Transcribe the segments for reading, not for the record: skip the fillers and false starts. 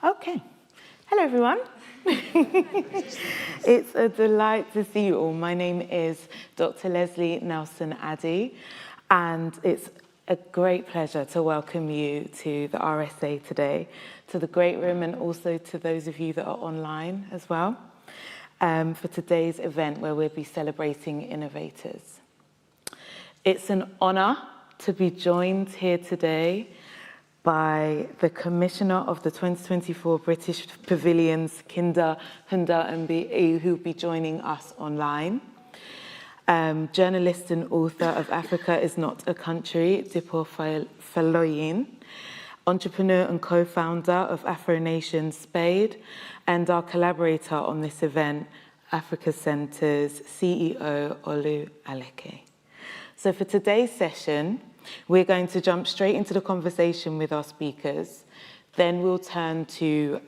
Okay. Hello, everyone. It's a delight to see you all. My name is Dr. Leslie Nelson-Addy, and it's a great pleasure to welcome you to the RSA today, to the great room, and also to those of you that are online as well, for today's event where we'll be celebrating innovators. It's an honor to be joined here today by the Commissioner of the 2024 British Pavilions, Kinda Hunda Mbi, who'll be joining us online. Journalist and author of Africa is Not a Country, Dipo Faloyin. Entrepreneur and co-founder of Afro Nation Spade, and our collaborator on this event, Africa Centre's CEO, Olu Aleke. So for today's session, we're going to jump straight into the conversation with our speakers. Then we'll turn to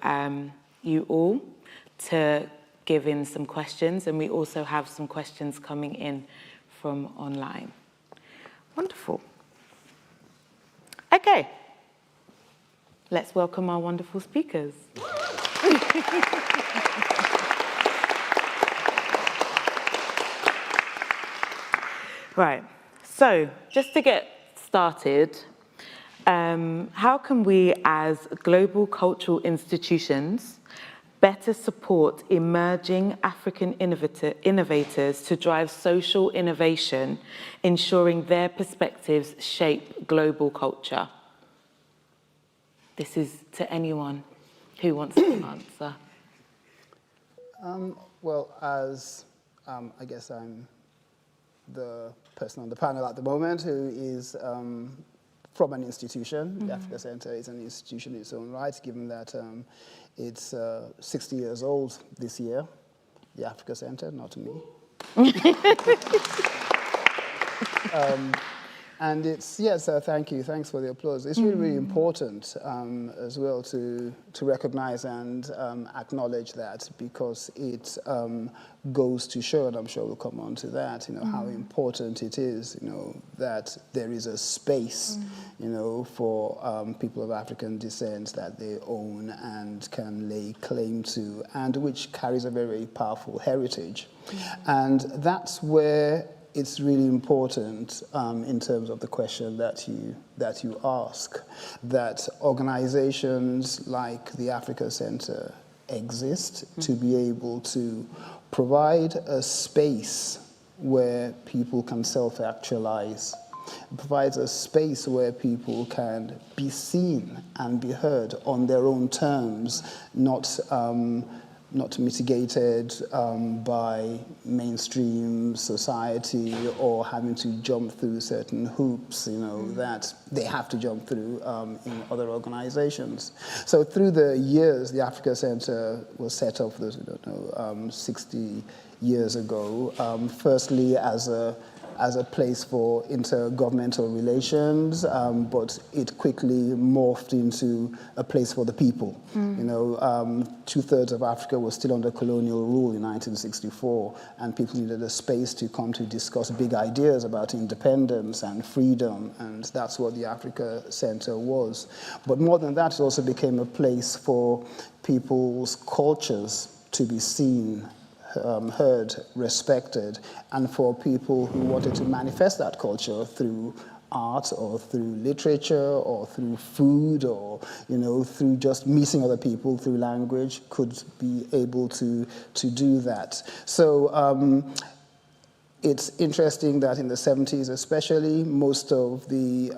you all to give in some questions, and we also have some questions coming in from online. Wonderful. Okay, let's welcome our wonderful speakers. Right, so just to get started, how can we as global cultural institutions better support emerging African innovators to drive social innovation, ensuring their perspectives shape global culture? This is to anyone who wants to answer. Well, as I guess I'm the person on the panel at the moment who is from an institution. The Africa Centre is an institution in its own right, given that it's 60 years old this year. The Africa Centre, not me. And it's, yes, thank you. Thanks for the applause. It's really, really important as well to recognize and acknowledge that, because it goes to show, and I'm sure we'll come on to that, how important it is, that there is a space, for people of African descent that they own and can lay claim to, and which carries a very powerful heritage. And that's where it's really important in terms of the question that you ask, that organizations like the Africa Centre exist to be able to provide a space where people can self-actualize. It provides a space where people can be seen and be heard on their own terms, not mitigated by mainstream society or having to jump through certain hoops, that they have to jump through in other organizations. So through the years, the Africa Centre was set up, for those who don't know, 60 years ago, firstly as a place for intergovernmental relations, but it quickly morphed into a place for the people. 2/3 of Africa was still under colonial rule in 1964, and people needed a space to come to discuss big ideas about independence and freedom, and that's what the Africa Centre was. But more than that, it also became a place for people's cultures to be seen, heard, respected, and for people who wanted to manifest that culture through art or through literature or through food or through just meeting other people through language, could be able to do that. So it's interesting that in the 70s especially, most of the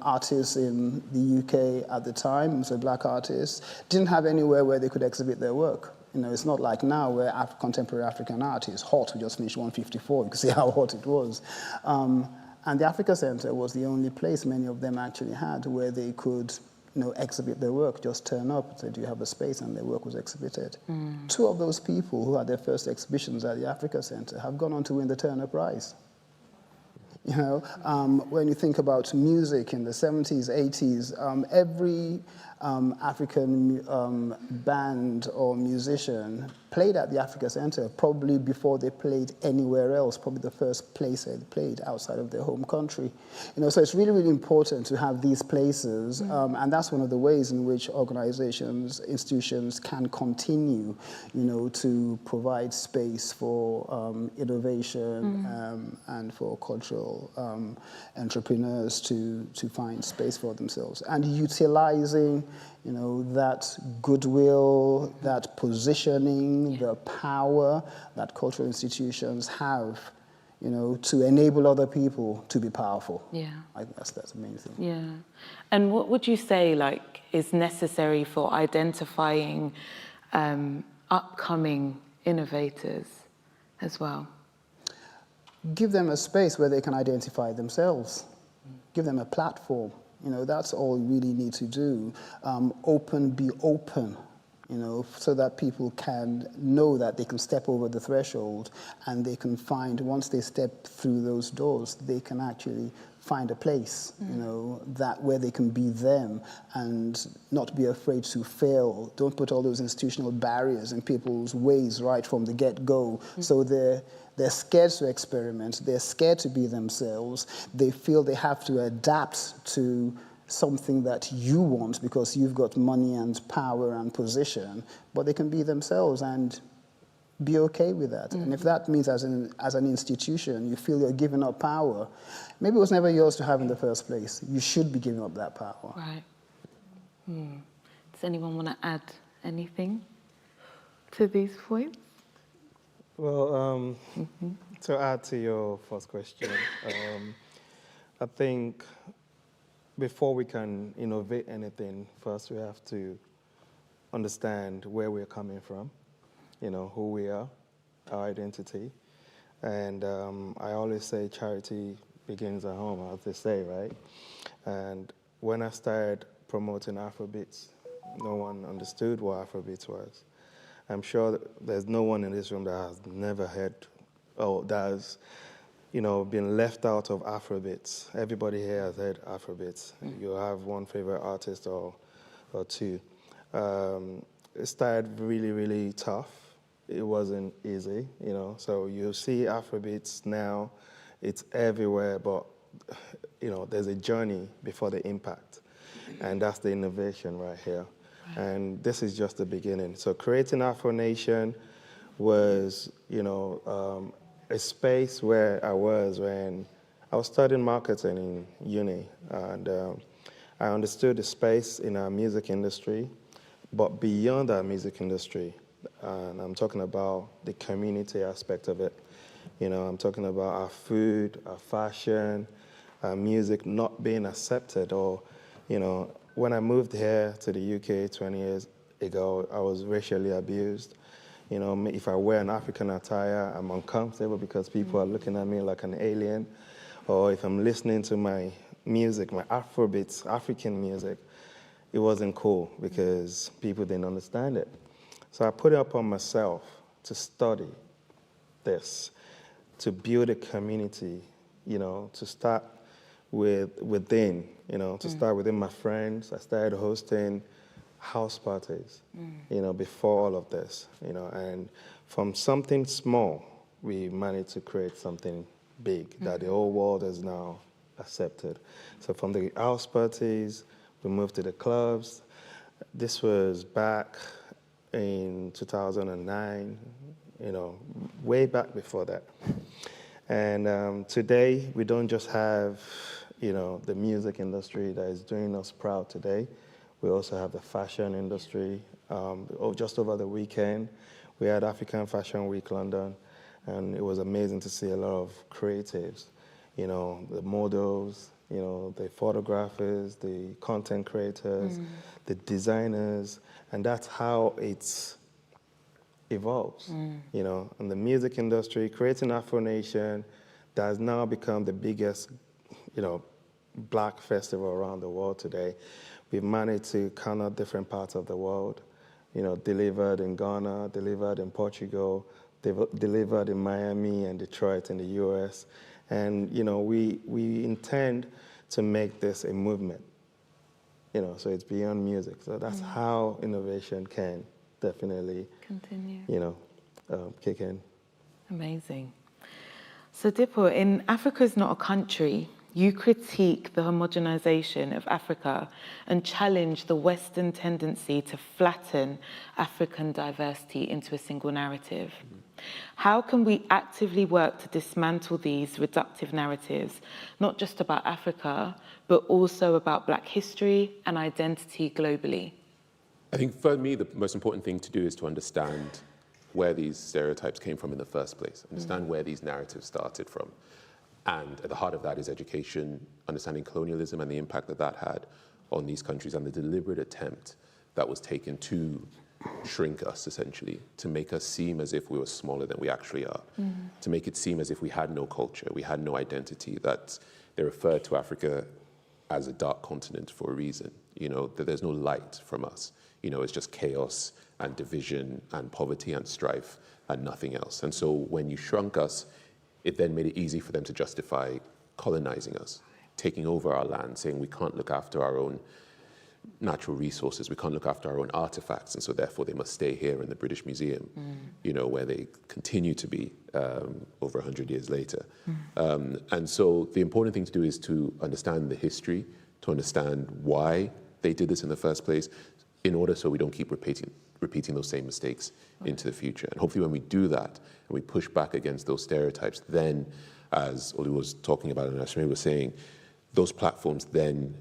artists in the UK at the time, so black artists, didn't have anywhere where they could exhibit their work. It's not like now where contemporary African art is hot. We just finished 154. You can see how hot it was. And the Africa Centre was the only place many of them actually had where they could exhibit their work, just turn up, say, do you have a space? And their work was exhibited. Two of those people who had their first exhibitions at the Africa Centre have gone on to win the Turner Prize. When you think about music in the 70s, 80s, every African band or musician played at the Africa Center probably before they played anywhere else, probably the first place they played outside of their home country. So it's really, really important to have these places, and that's one of the ways in which organizations, institutions can continue, to provide space for innovation and for cultural entrepreneurs to find space for themselves, and utilizing that goodwill, that positioning, the power that cultural institutions have, to enable other people to be powerful. Yeah. I guess that's the main thing. Yeah. And what would you say, is necessary for identifying upcoming innovators as well? Give them a space where they can identify themselves. Give them a platform. That's all you really need to do. Be open, so that people can know that they can step over the threshold, and they can find, once they step through those doors, they can actually find a place, that where they can be them and not be afraid to fail. Don't put all those institutional barriers in people's ways right from the get-go. So they're scared to experiment. They're scared to be themselves. They feel they have to adapt to something that you want because you've got money and power and position, but they can be themselves and be okay with that. And if that means as an institution you feel you're giving up power, maybe it was never yours to have in the first place. You should be giving up that power. Right. Does anyone want to add anything to these points? Well, to add to your first question, I think before we can innovate anything, first we have to understand where we're coming from, who we are, our identity. And I always say charity begins at home, as they say, right? And when I started promoting Afrobeats, no one understood what Afrobeats was. I'm sure that there's no one in this room that has never heard, or that has, been left out of Afrobeats. Everybody here has heard Afrobeats. You have one favorite artist or two. It started really, really tough. It wasn't easy, So you see Afrobeats now, it's everywhere, but, there's a journey before the impact. And that's the innovation right here. And this is just the beginning. So creating Afro Nation was, a space where I was when I was studying marketing in uni. And I understood the space in our music industry, but beyond our music industry. And I'm talking about the community aspect of it. I'm talking about our food, our fashion, our music not being accepted, or, when I moved here to the UK 20 years ago, I was racially abused. If I wear an African attire, I'm uncomfortable because people are looking at me like an alien. Or if I'm listening to my music, my Afrobeats, African music, it wasn't cool because people didn't understand it. So I put it upon myself to study this, to build a community, to start within, to start within my friends. I started hosting house parties, before all of this, and from something small, we managed to create something big that the whole world has now accepted. So from the house parties, we moved to the clubs. This was back in 2009, way back before that. And today, we don't just have, the music industry that is doing us proud today. We also have the fashion industry. Just over the weekend, we had African Fashion Week London, and it was amazing to see a lot of creatives, the models, the photographers, the content creators, the designers, and that's how it evolves, And the music industry, creating Afro Nation, that has now become the biggest, black festival around the world today. We've managed to corner different parts of the world, delivered in Ghana, delivered in Portugal, delivered in Miami and Detroit in the US. And, we intend to make this a movement, so it's beyond music. So that's how innovation can definitely Continue. Kick in. Amazing. So Dippo, in Africa is Not a Country, you critique the homogenization of Africa and challenge the Western tendency to flatten African diversity into a single narrative. How can we actively work to dismantle these reductive narratives, not just about Africa, but also about Black history and identity globally? I think for me, the most important thing to do is to understand where these stereotypes came from in the first place, understand where these narratives started from. And at the heart of that is education, understanding colonialism and the impact that that had on these countries and the deliberate attempt that was taken to shrink us, essentially, to make us seem as if we were smaller than we actually are, to make it seem as if we had no culture, we had no identity, that they referred to Africa as a dark continent for a reason, that there's no light from us. It's just chaos and division and poverty and strife and nothing else. And so when you shrunk us, it then made it easy for them to justify colonizing us, taking over our land, saying we can't look after our own natural resources, we can't look after our own artifacts, and so therefore they must stay here in the British Museum, where they continue to be over 100 years later. And so the important thing to do is to understand the history, to understand why they did this in the first place, in order so we don't keep repeating those same mistakes into the future. And hopefully when we do that, and we push back against those stereotypes, then, as Olu was talking about and as Shmei was saying, those platforms then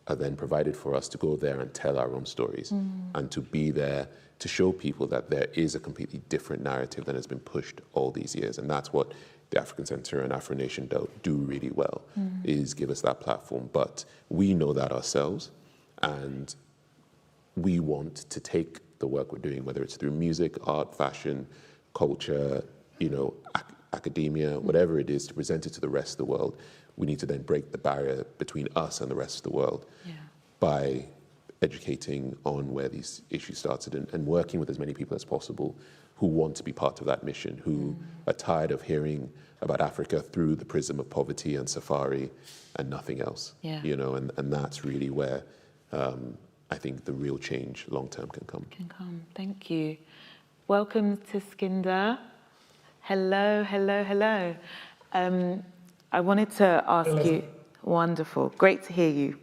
are then provided for us to go there and tell our own stories and to be there to show people that there is a completely different narrative that has been pushed all these years. And that's what the African Centre and Afro Nation do really well, is give us that platform. But we know that ourselves, and we want to take the work we're doing, whether it's through music, art, fashion, culture, academia, whatever it is, to present it to the rest of the world. We need to then break the barrier between us and the rest of the world by educating on where these issues started and working with as many people as possible who want to be part of that mission, who are tired of hearing about Africa through the prism of poverty and safari and nothing else. And that's really where I think the real change long-term can come. Thank you. Welcome to Skinder. Hello. I wanted to ask you, wonderful, great to hear you.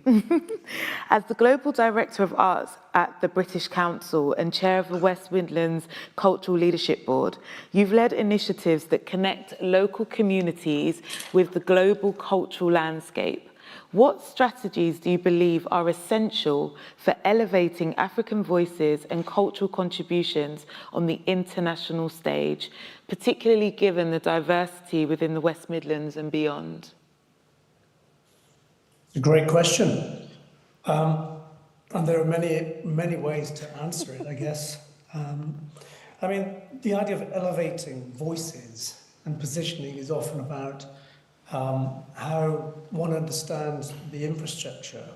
As the Global Director of Arts at the British Council and Chair of the West Midlands Cultural Leadership Board, you've led initiatives that connect local communities with the global cultural landscape. What strategies do you believe are essential for elevating African voices and cultural contributions on the international stage, particularly given the diversity within the West Midlands and beyond? It's a great question. And there are many ways to answer it, I guess. The idea of elevating voices and positioning is often about how one understands the infrastructure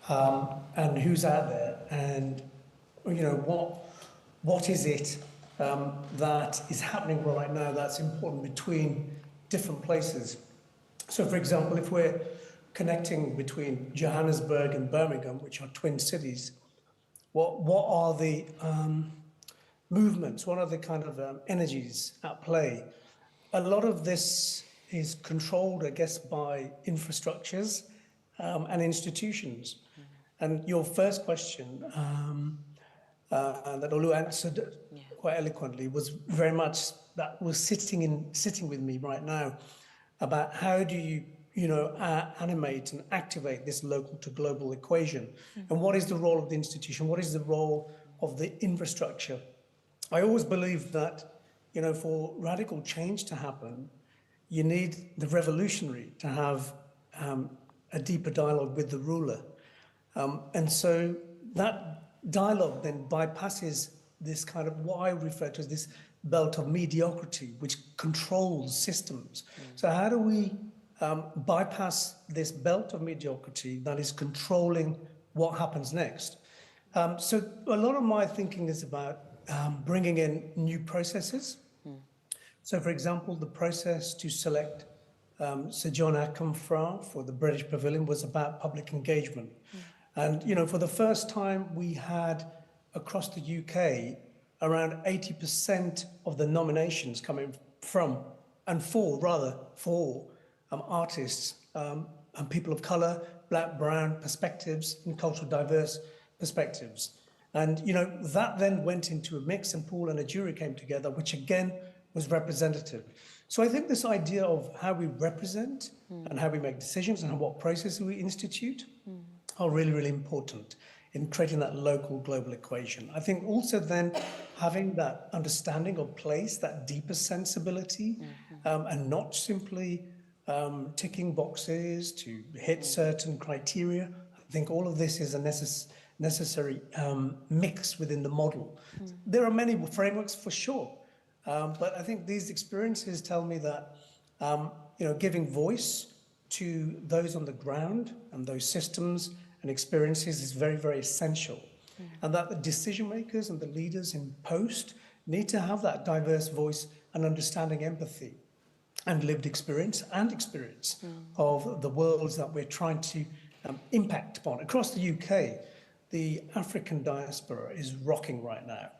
and who's out there, and what is it that is happening right now that's important between different places. So, for example, if we're connecting between Johannesburg and Birmingham, which are twin cities, what are the movements? What are the kind of energies at play? A lot of this is controlled, I guess, by infrastructures and institutions. And your first question that Olu answered quite eloquently was very much that was sitting with me right now about how do you animate and activate this local to global equation, and what is the role of the institution? What is the role of the infrastructure? I always believe that for radical change to happen, you need the revolutionary to have a deeper dialogue with the ruler. And so that dialogue then bypasses this kind of what I refer to as this belt of mediocrity, which controls systems. So how do we bypass this belt of mediocrity that is controlling what happens next? So a lot of my thinking is about bringing in new processes. So, for example, the process to select Sir John Ackam for the British Pavilion was about public engagement. And, for the first time, we had across the UK around 80% of the nominations coming from, and for artists and people of colour, black, brown perspectives, and culturally diverse perspectives. And, that then went into a mix and pool, and a jury came together, which again was representative. So I think this idea of how we represent and how we make decisions and what processes we institute are really, really important in creating that local global equation. I think also then having that understanding of place, that deeper sensibility, and not simply ticking boxes to hit certain criteria. I think all of this is a necessary mix within the model. There are many frameworks for sure, but I think these experiences tell me that giving voice to those on the ground and those systems and experiences is very, very essential. And that the decision makers and the leaders in post need to have that diverse voice and understanding, empathy, and lived experience of the worlds that we're trying to impact upon. Across the UK, the African diaspora is rocking right now.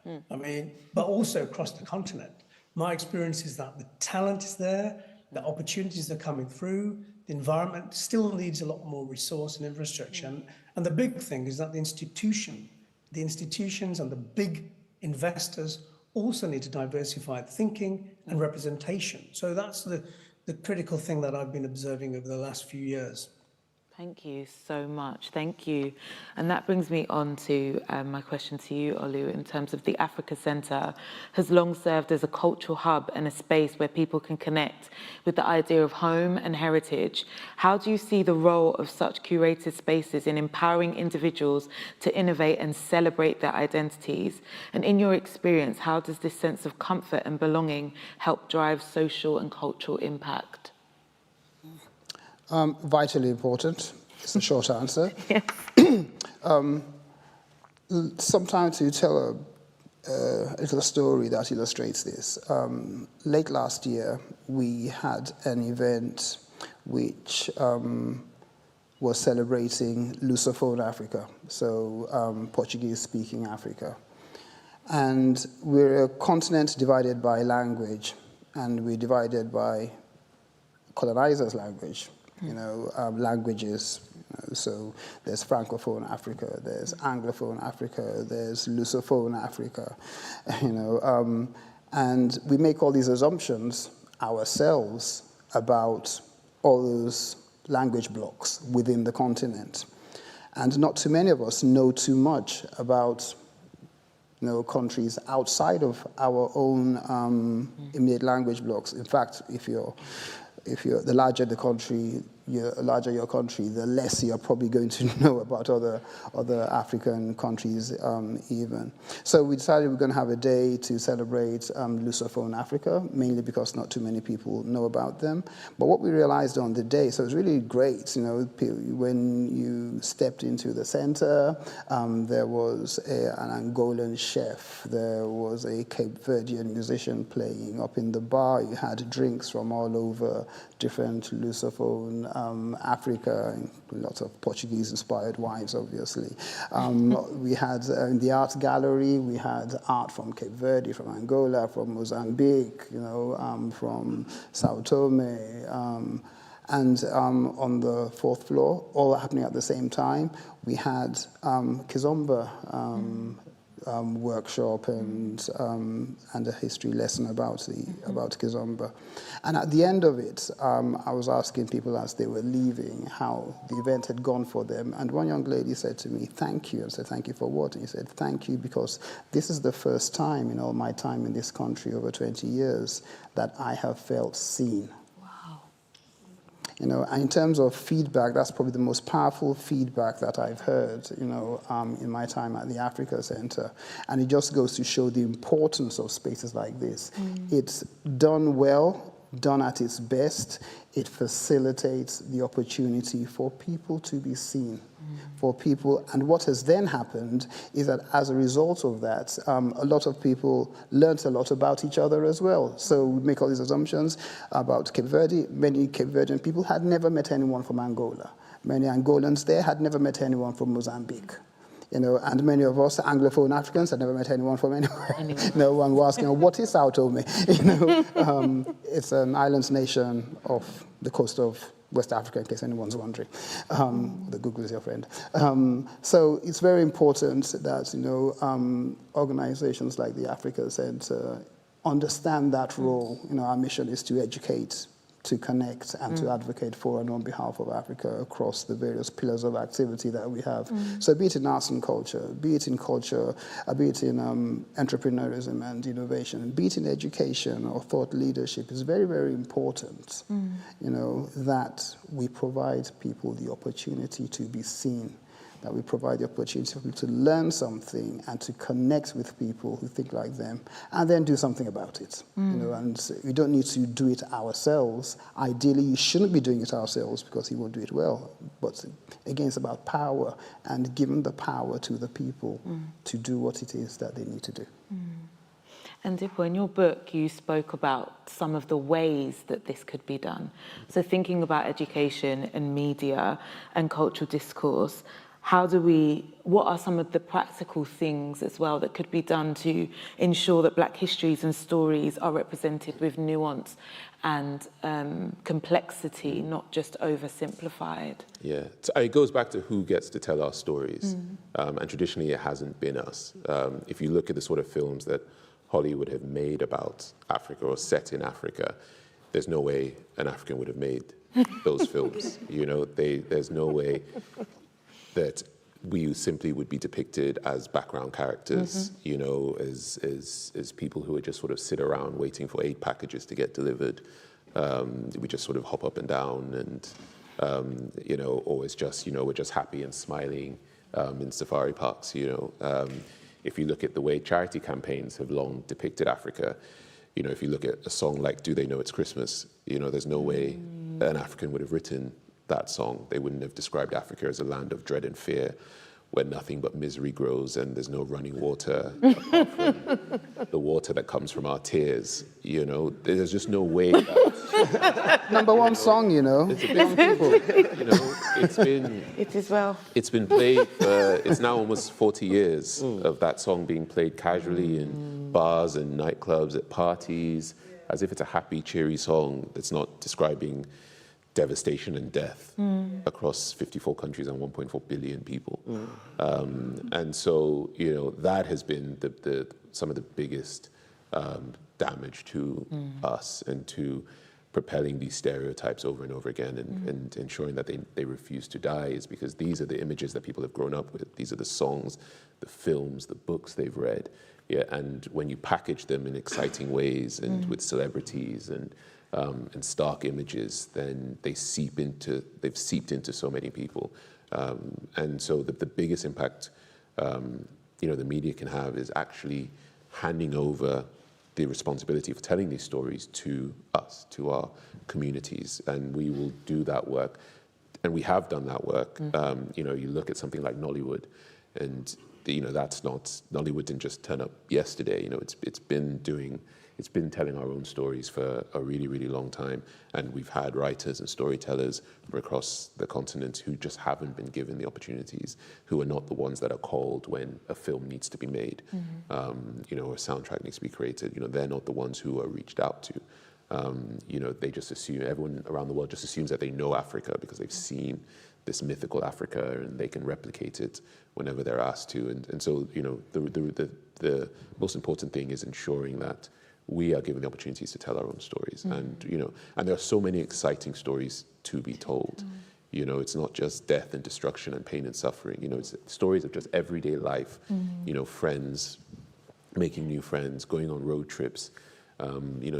But also across the continent. My experience is that the talent is there, the opportunities are coming through, the environment still needs a lot more resource and infrastructure. And the big thing is that the institutions and the big investors also need to diversify thinking and representation. So that's the critical thing that I've been observing over the last few years. Thank you so much. Thank you. And that brings me on to my question to you, Olu, in terms of the Africa Centre has long served as a cultural hub and a space where people can connect with the idea of home and heritage. How do you see the role of such curated spaces in empowering individuals to innovate and celebrate their identities? And in your experience, how does this sense of comfort and belonging help drive social and cultural impact? Vitally important. It's a short answer. Yes. Sometimes you tell a little story that illustrates this. Late last year, we had an event which was celebrating Lusophone Africa, so Portuguese-speaking Africa. And we're a continent divided by language, and we're divided by colonizers' language. Languages. So there's Francophone Africa, there's Anglophone Africa, there's Lusophone Africa, and we make all these assumptions ourselves about all those language blocks within the continent. And not too many of us know too much about countries outside of our own immediate language blocks. In fact, if you're the larger the country, larger your country, the less you're probably going to know about other African countries even. So we decided we're going to have a day to celebrate Lusophone Africa, mainly because not too many people know about them. But what we realized on the day, so it was really great, when you stepped into the center, there was an Angolan chef, there was a Cape Verdean musician playing up in the bar, you had drinks from all over different Lusophone Africa, and lots of Portuguese-inspired wines, obviously. We had, in the art gallery, we had art from Cape Verde, from Angola, from Mozambique, from Sao Tome, and on the fourth floor, all happening at the same time, we had Kizomba workshop and a history lesson about Kizomba. And at the end of it, I was asking people as they were leaving how the event had gone for them. And one young lady said to me, "Thank you." I said, "Thank you for what?" And he said, "Thank you because this is the first time in all my time in this country, over 20 years, that I have felt seen." And in terms of feedback, that's probably the most powerful feedback that I've heard, in my time at the Africa Centre. And it just goes to show the importance of spaces like this. It's done well, done at its best. It facilitates the opportunity for people to be seen, for people. And what has then happened is that as a result of that, a lot of people learnt a lot about each other as well. So we make all these assumptions about Cape Verde. Many Cape Verdean people had never met anyone from Angola. Many Angolans there had never met anyone from Mozambique. And many of us Anglophone Africans had never met anyone from anywhere. No one was asking, what is Sao Tome? It's an island nation off the coast of West Africa, in case anyone's wondering. The Google is your friend. So it's very important that, organizations like the Africa Center understand that role. Our mission is to educate, to connect, and to advocate for and on behalf of Africa across the various pillars of activity that we have. So be it in arts and culture, be it in culture, be it in entrepreneurism and innovation, be it in education or thought leadership, it's very, very important, that we provide people the opportunity to be seen, that we provide the opportunity for people to learn something and to connect with people who think like them, and then do something about it. And we don't need to do it ourselves. Ideally, you shouldn't be doing it ourselves because you won't do it well. But again, it's about power and giving the power to the people to do what it is that they need to do. And Dipo, in your book, you spoke about some of the ways that this could be done. So thinking about education and media and cultural discourse, what are some of the practical things as well that could be done to ensure that Black histories and stories are represented with nuance and complexity, not just oversimplified? Yeah, it goes back to who gets to tell our stories. And traditionally it hasn't been us. If you look at the sort of films that Hollywood have made about Africa or set in Africa, there's no way an African would have made those films. There's no way that we simply would be depicted as background characters, as people who would just sort of sit around waiting for aid packages to get delivered. We just sort of hop up and down and, or it's just, we're just happy and smiling in safari parks, If you look at the way charity campaigns have long depicted Africa, if you look at a song like Do They Know It's Christmas, there's no way an African would have written that song. They wouldn't have described Africa as a land of dread and fear, where nothing but misery grows and there's no running water apart from the water that comes from our tears. There's just no way that, Number one song, It's been It is well. It's been played for, it's now almost 40 years of that song being played casually in bars and nightclubs, at parties, as if it's a happy, cheery song that's not describing devastation and death across 54 countries and 1.4 billion people. And so, that has been some of the biggest damage to us and to propelling these stereotypes over and over again and ensuring that they refuse to die, is because these are the images that people have grown up with. These are the songs, the films, the books they've read. Yeah, and when you package them in exciting ways and with celebrities and stark images, then they've seeped into so many people. And so the biggest impact, the media can have is actually handing over the responsibility of telling these stories to us, to our communities, and we will do that work. And we have done that work. You look at something like Nollywood, and that's not, Nollywood didn't just turn up yesterday. It's been telling our own stories for a really, really long time. And we've had writers and storytellers from across the continent who just haven't been given the opportunities, who are not the ones that are called when a film needs to be made, or a soundtrack needs to be created. They're not the ones who are reached out to. They just assume, everyone around the world just assumes that they know Africa because they've seen this mythical Africa and they can replicate it whenever they're asked to. And so, the most important thing is ensuring that we are given the opportunities to tell our own stories. And there are so many exciting stories to be told. It's not just death and destruction and pain and suffering. It's stories of just everyday life, friends, making new friends, going on road trips,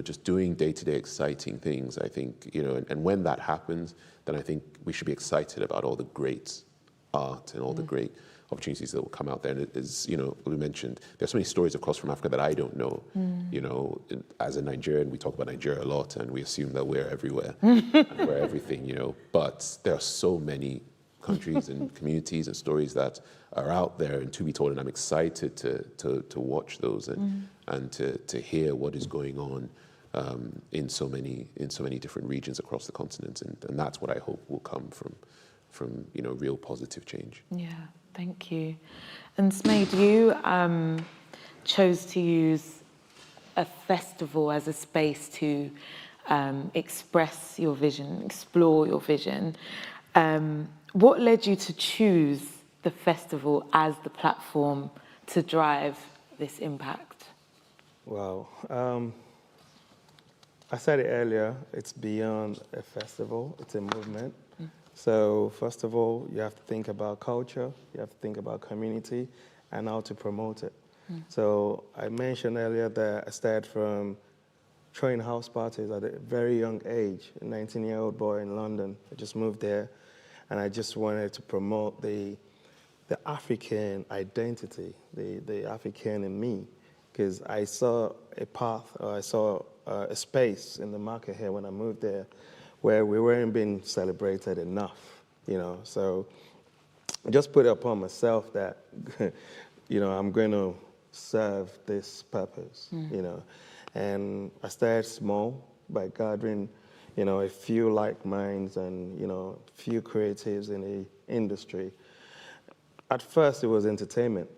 just doing day-to-day exciting things, I think, and when that happens, then I think we should be excited about all the great art and all the great opportunities that will come out there. And it is, we mentioned, there's so many stories across from Africa that I don't know. As a Nigerian, we talk about Nigeria a lot and we assume that we're everywhere and we're everything, but there are so many countries and communities and stories that are out there and to be told, and I'm excited to watch those and to hear what is going on in so many different regions across the continent, and that's what I hope will come real positive change. Yeah, thank you. And Smaid, you chose to use a festival as a space to express your vision, explore your vision. What led you to choose the festival as the platform to drive this impact? Wow. I said it earlier, it's beyond a festival, it's a movement. So first of all, you have to think about culture, you have to think about community, and how to promote it. So I mentioned earlier that I started from throwing house parties at a very young age, a 19-year-old boy in London. I just moved there, and I just wanted to promote the African identity, the African in me, because I saw a path, or I saw a space in the market here when I moved there where we weren't being celebrated enough, So I just put it upon myself that, I'm going to serve this purpose, And I started small by gathering, a few like minds and, a few creatives in the industry. At first, it was entertainment.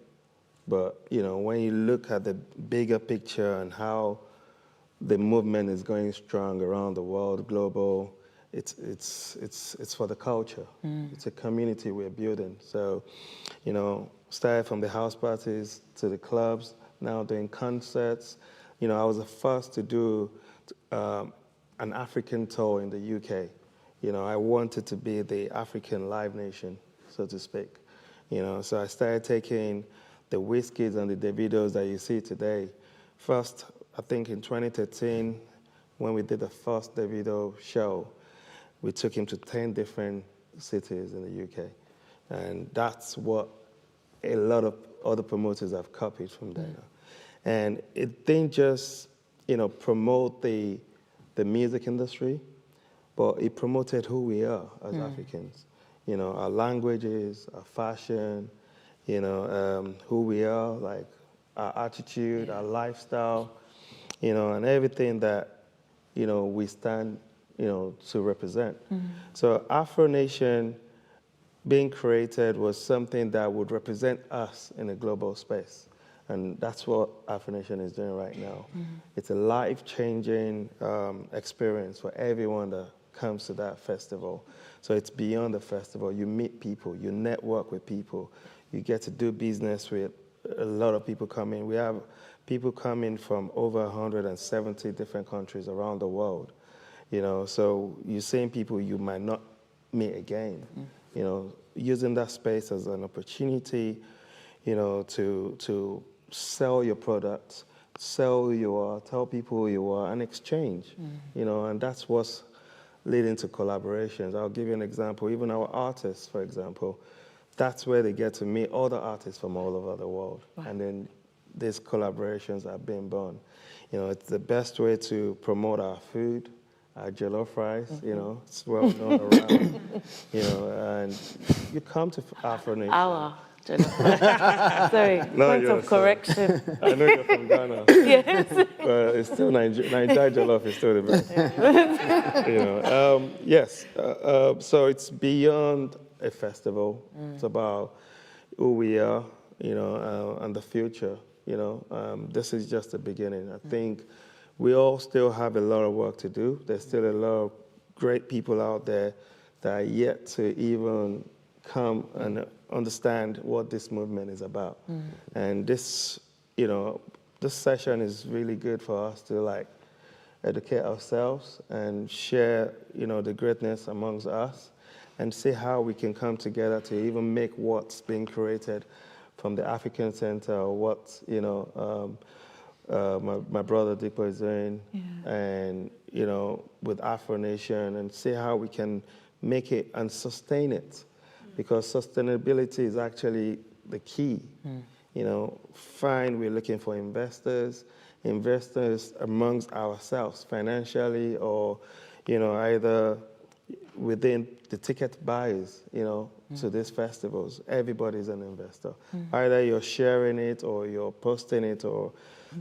But, when you look at the bigger picture and how the movement is going strong around the world, global, it's for the culture. It's a community we're building. So, started from the house parties to the clubs, now doing concerts. I was the first to do an African tour in the UK. I wanted to be the African Live Nation, so to speak. So I started taking the Wizkids and the Davidos that you see today. First, I think in 2013, when we did the first Davido show, we took him to 10 different cities in the UK. And that's what a lot of other promoters have copied from there. And it didn't just, promote the music industry, but it promoted who we are as Africans. Our languages, our fashion, who we are, like our attitude, our lifestyle, and everything that, we stand, to represent. So Afro Nation being created was something that would represent us in a global space. And that's what Afro Nation is doing right now. It's a life-changing experience for everyone that comes to that festival. So it's beyond the festival. You meet people, you network with people, you get to do business with a lot of people coming. We have people coming from over 170 different countries around the world. So you're seeing people you might not meet again. Using that space as an opportunity, to sell your products, sell who you are, tell people who you are, and exchange. And that's what's leading to collaborations. I'll give you an example. Even our artists, for example, that's where they get to meet other artists from all over the world. Wow. And then these collaborations are being born. It's the best way to promote our food, our jollof rice, it's well known around, and you come to Afro Nation. Our jollof rice. Sorry, point of correction. I know you're from Ghana. Yes. But it's still Nigeria jollof is still the best. Yes. So it's beyond a festival. It's about who we are, and the future. This is just the beginning. I think we all still have a lot of work to do. There's still a lot of great people out there that are yet to even come and understand what this movement is about. And this, this session is really good for us to educate ourselves and share, the greatness amongst us and see how we can come together to even make what's being created from the African Center or what, my brother Dipo is doing, and, with Afro Nation, and see how we can make it and sustain it. Because sustainability is actually the key. We're looking for investors amongst ourselves financially or, either within the ticket buyers, to these festivals. Everybody's an investor. Either you're sharing it or you're posting it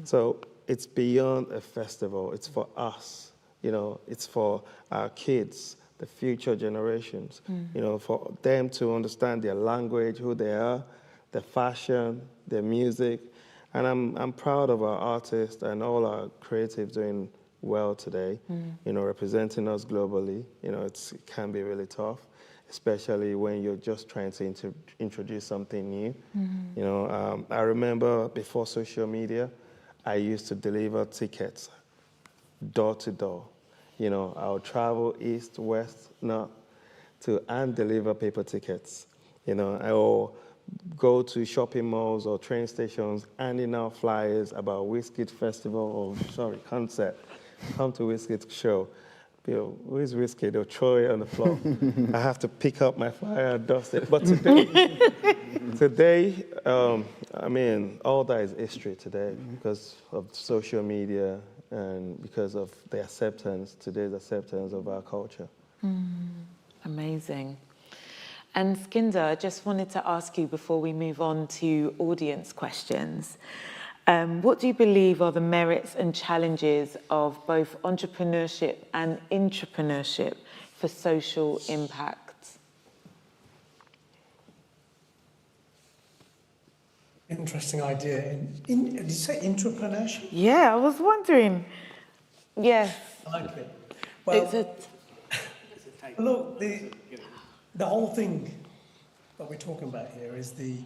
so it's beyond a festival. It's for us, it's for our kids, the future generations, you know, for them to understand their language, who they are, their fashion, their music. And I'm proud of our artists and all our creatives doing well today, you know, representing us globally. You know, it can be really tough, especially when you're just trying to introduce something new. You know, I remember before social media, I used to deliver tickets door to door. You know, I would travel east, west, north and deliver paper tickets. You know, or go to shopping malls or train stations handing out flyers about Wizkid festival or, concert. Come to Wizkid show. You know, who is Wizkid? They'll throw it on the floor. I have to pick up my flyer and dust it. But today, I mean, all that is history today because of social media and because of the today's acceptance of our culture. Amazing. And Skinder, I just wanted to ask you before we move on to audience questions, what do you believe are the merits and challenges of both entrepreneurship and intrapreneurship for social impact? Interesting idea. Did you say intrapreneurship? Yeah, I was wondering. Yes. I like it. Well, It's look, the whole thing that we're talking about here is the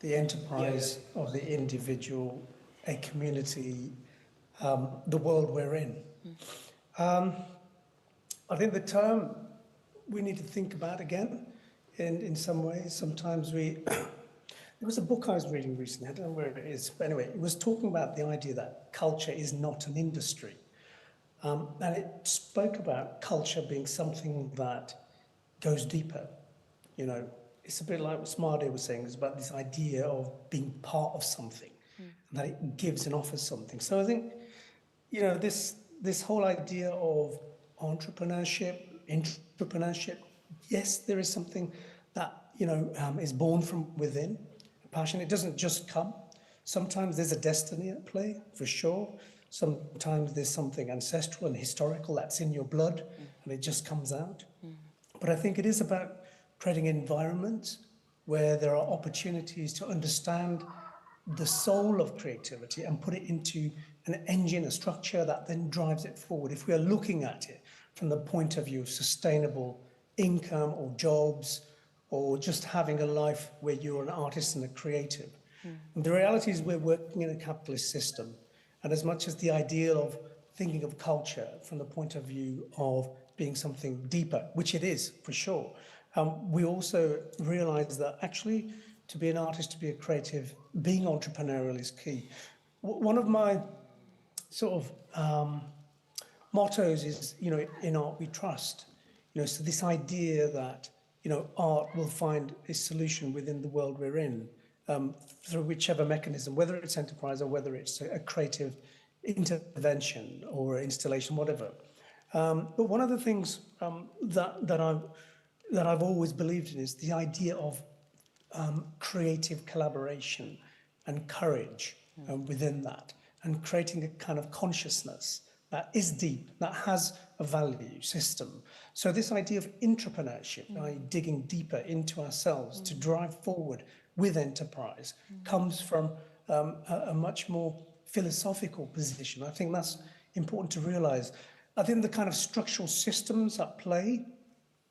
enterprise of the individual, a community, the world we're in. I think the term we need to think about again in some ways. Sometimes there was a book I was reading recently, I don't know where it is, but anyway, it was talking about the idea that culture is not an industry. And it spoke about culture being something that goes deeper. You know, it's a bit like what Smade was saying, it's about this idea of being part of something, and that it gives and offers something. So I think, you know, this whole idea of entrepreneurship, intrapreneurship, yes, there is something that, you know, is born from within, passion. It doesn't just come. Sometimes there's a destiny at play, for sure. Sometimes there's something ancestral and historical that's in your blood, and it just comes out. But I think it is about creating environments where there are opportunities to understand the soul of creativity and put it into an engine, a structure that then drives it forward. If we are looking at it from the point of view of sustainable income or jobs, or just having a life where you're an artist and a creative. And the reality is we're working in a capitalist system. And as much as the ideal of thinking of culture from the point of view of being something deeper, which it is for sure, we also realize that actually to be an artist, to be a creative, being entrepreneurial is key. One of my sort of mottos is, you know, in art we trust. You know, so this idea that, you know, art will find a solution within the world we're in through whichever mechanism, whether it's enterprise or whether it's a creative intervention or installation, whatever. But one of the things that I've always believed in is the idea of creative collaboration and courage within that, and creating a kind of consciousness that is deep, that has a value system. So this idea of intrapreneurship, digging deeper into ourselves to drive forward with enterprise, comes from a much more philosophical position. I think that's important to realize. I think the kind of structural systems at play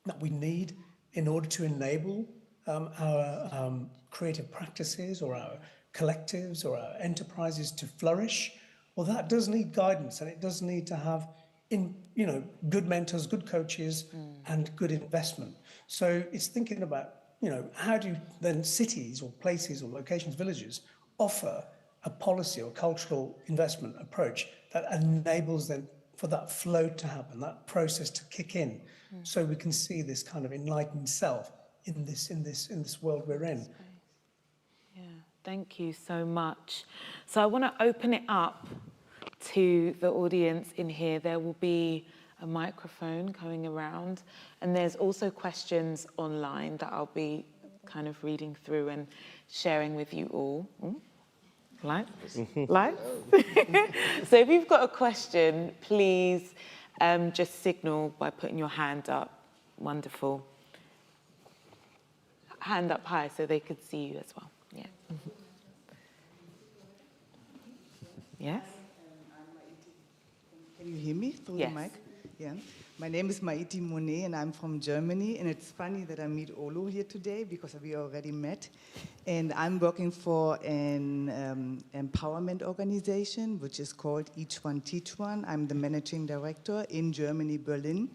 that we need in order to enable our creative practices or our collectives or our enterprises to flourish, well, that does need guidance, and it does need to have, good mentors, good coaches, and good investment. So it's thinking about, how do then cities or places or locations, villages, offer a policy or cultural investment approach that enables them for that flow to happen, that process to kick in, so we can see this kind of enlightened self in this world we're in. Yeah, thank you so much. So I want to open it up to the audience in here. There will be a microphone going around, and there's also questions online that I'll be kind of reading through and sharing with you all. Live? So if you've got a question, please just signal by putting your hand up Wonderful. Hand up high so they could see you as well. Yeah. Yes? Can you hear me through Yes. the mic? Yeah. My name is Maïti Monet, and I'm from Germany. And it's funny that I meet Olu here today because we already met. And I'm working for an empowerment organization, which is called Each One Teach One. I'm the managing director in Germany, Berlin.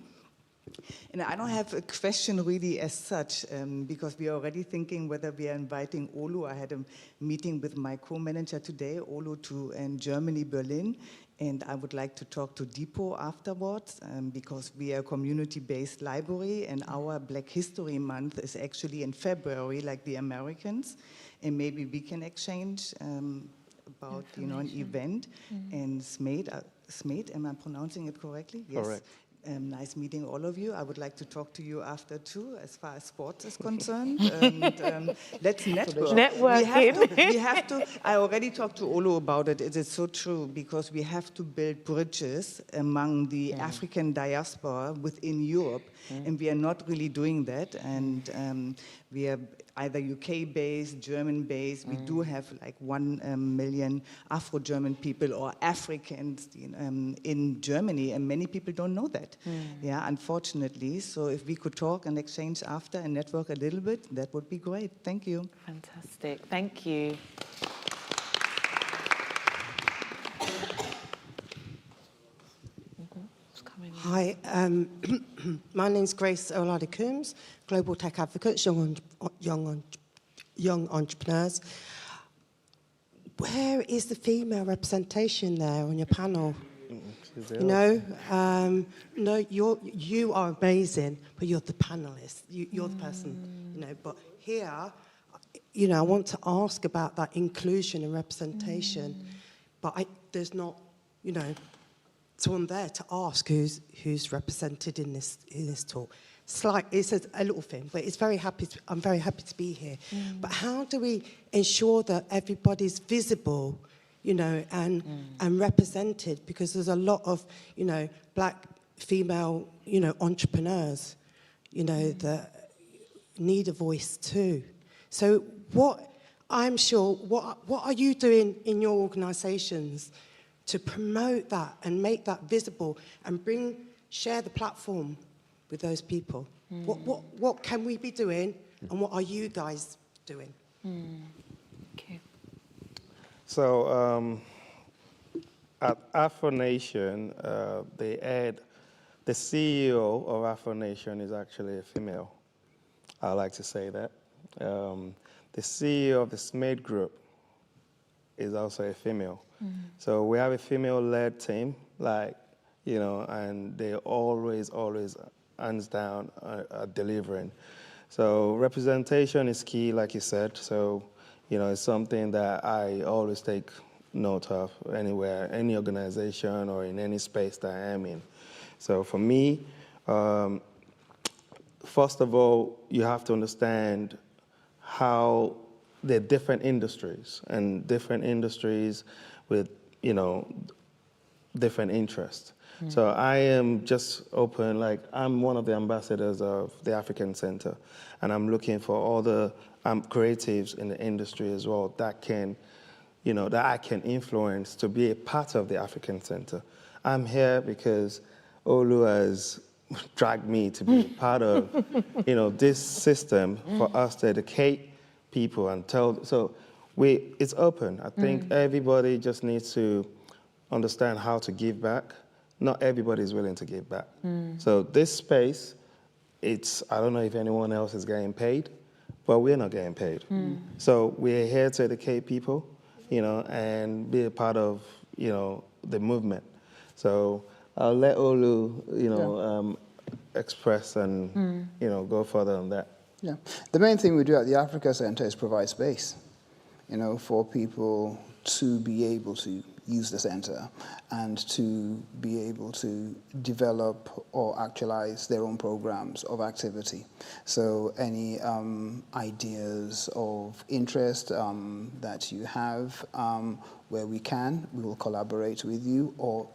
And I don't have a question really as such, because we are already thinking whether we are inviting Olu. I had a meeting with my co-manager today, Olu, to Germany, Berlin. And I would like to talk to Deepo afterwards, because we are a community-based library, and our Black History Month is actually in February, like the Americans. And maybe we can exchange about, an event. And Smeet, am I pronouncing it correctly? Yes. Correct. Nice meeting all of you. I would like to talk to you after too, as far as sports is concerned. And let's network. Networking. We have to. I already talked to Olu about it. It is so true, because we have to build bridges among the African diaspora within Europe, and we are not really doing that. And we are either UK-based, German-based. We do have like 1 million Afro-German people or Africans in Germany, and many people don't know that. Yeah, unfortunately. So if we could talk and exchange after and network a little bit, that would be great. Thank you. Fantastic. Thank you. Hi, my name's Grace Olade-Coombs, Global Tech Advocate, young entrepreneurs. Where is the female representation there on your panel? You know, no, you are amazing, but you're the panelist. You're the person, you know. But here, you know, I want to ask about that inclusion and representation, but there's not, you know, someone there to ask who's represented in this talk. It's a little thing, but I'm very happy to be here. But how do we ensure that everybody's visible, you know, and represented? Because there's a lot of, you know, Black female, you know, entrepreneurs, you know, that need a voice too. So what are you doing in your organisations to promote that and make that visible and share the platform with those people? What can we be doing, and what are you guys doing? Okay. So at Afro Nation, the CEO of Afro Nation is actually a female. I like to say that. The CEO of the Smith Group is also a female. So we have a female-led team, like, you know, and they always, hands down, are delivering. So representation is key, like you said. So, you know, it's something that I always take note of anywhere, any organization or in any space that I am in. So for me, first of all, you have to understand how the different industries with, you know, different interests. So I am just open, like I'm one of the ambassadors of the African Center, and I'm looking for all the creatives in the industry as well that can, you know, that I can influence to be a part of the African Center. I'm here because Olu has dragged me to be part of, you know, this system for us to educate people and tell. So it's open. I think everybody just needs to understand how to give back. Not everybody is willing to give back. So this space, I don't know if anyone else is getting paid, but we're not getting paid. So we're here to educate people, you know, and be a part of, you know, the movement. So I'll let Olu, you know, express and, you know, go further on that. Yeah. The main thing we do at the Africa Center is provide space, you know, for people to be able to use the center and to be able to develop or actualize their own programs of activity. So any ideas of interest that you have where we will collaborate with you or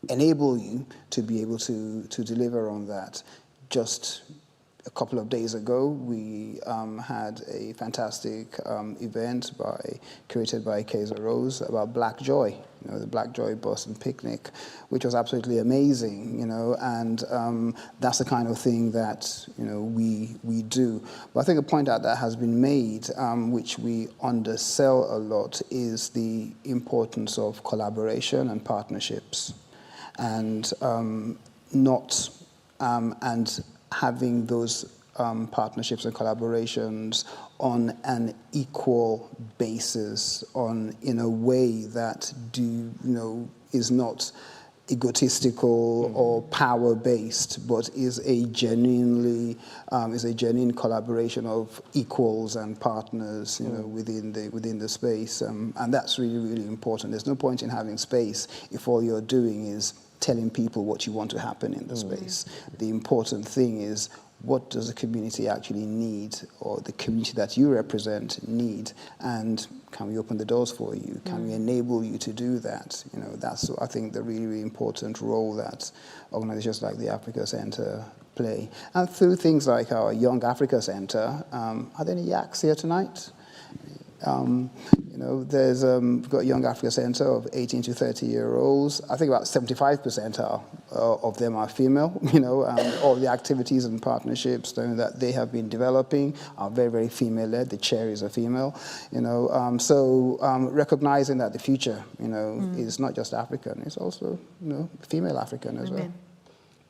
enable you to be able to deliver on that. Just a couple of days ago, we had a fantastic event curated by Kaiser Rose about Black Joy, the Black Joy Boston Picnic, which was absolutely amazing, and that's the kind of thing that, we do. But I think a point that has been made, which we undersell a lot, is the importance of collaboration and partnerships, and having those partnerships and collaborations on an equal basis, in a way that is not egotistical or power-based, but is a genuine collaboration of equals and partners, within the space, and that's really, really important. There's no point in having space if all you're doing is telling people what you want to happen in the space. The important thing is, what does the community actually need, or the community that you represent need, and can we open the doors for you? Can we enable you to do that? That's, I think, the really, really important role that organizations like the Africa Center play. And through things like our Young Africa Center, are there any yaks here tonight? There's we've got Young Africa Center of 18 to 30-year-olds. I think about 75% of them are female. All the activities and partnerships that they have been developing are very, very female-led. The chair is a female. So recognizing that the future, is not just African; it's also, female African as well.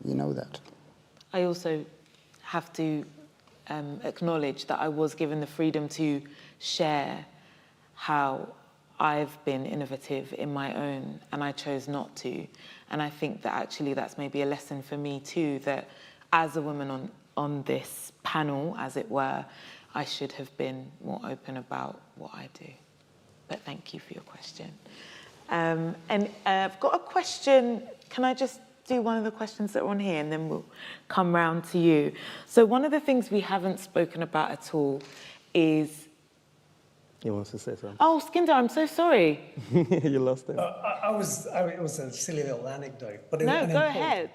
We know that. I also have to acknowledge that I was given the freedom to share how I've been innovative in my own, and I chose not to. And I think that actually that's maybe a lesson for me too, that as a woman on this panel, as it were, I should have been more open about what I do. But thank you for your question. And I've got a question. Can I just do one of the questions that are on here, and then we'll come round to you. So one of the things we haven't spoken about at all is... He wants to say something. Oh, Skinder, I'm so sorry. You lost it. It was a silly little anecdote. But No, go ahead.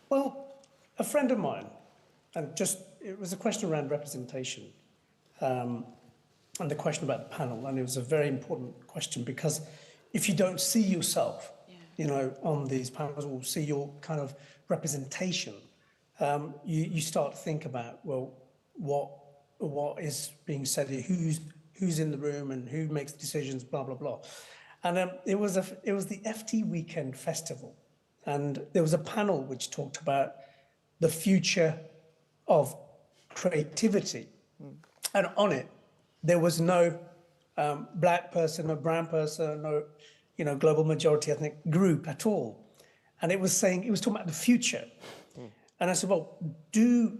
Well, a friend of mine, and it was a question around representation, and the question about the panel, and it was a very important question, because if you don't see yourself, on these panels, or see your kind of representation, you start to think about, well, what is being said here, who's in the room and who makes decisions, blah, blah, blah. And it was the FT Weekend Festival. And there was a panel which talked about the future of creativity. And on it, there was no black person, no brown person, no global majority ethnic group at all. And it was talking about the future. And I said, well, do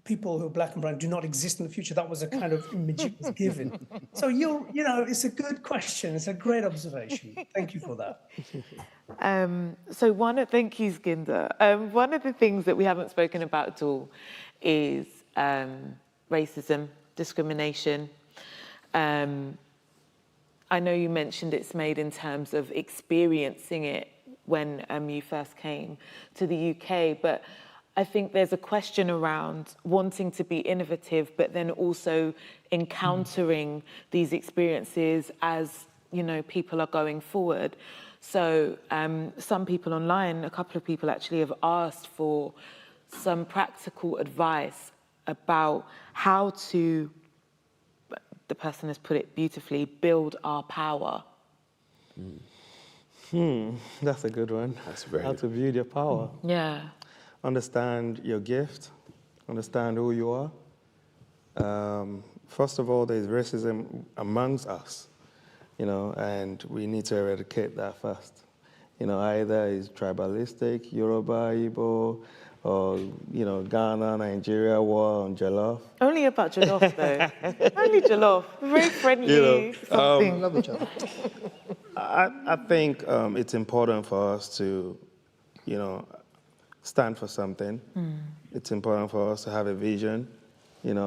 people who are black and brown do not exist in the future? That was a kind of image it was given. So it's a good question. It's a great observation. Thank you for that. Thank you, Skinder. One of the things that we haven't spoken about at all is racism, discrimination. I know you mentioned it's made in terms of experiencing it when you first came to the UK, but I think there's a question around wanting to be innovative, but then also encountering these experiences as, people are going forward. So some people online, a couple of people actually have asked for some practical advice about how to, the person has put it beautifully, build our power. That's a good one. That's very How to build your power. Yeah. Understand your gift, understand who you are. First of all, there's racism amongst us, and we need to eradicate that first. Either it's tribalistic, Yoruba, Igbo, or, Ghana, Nigeria, war on jollof. Only about jollof, though. Only jollof. Very friendly, something. Love each other. I think it's important for us to, stand for something. It's important for us to have a vision, and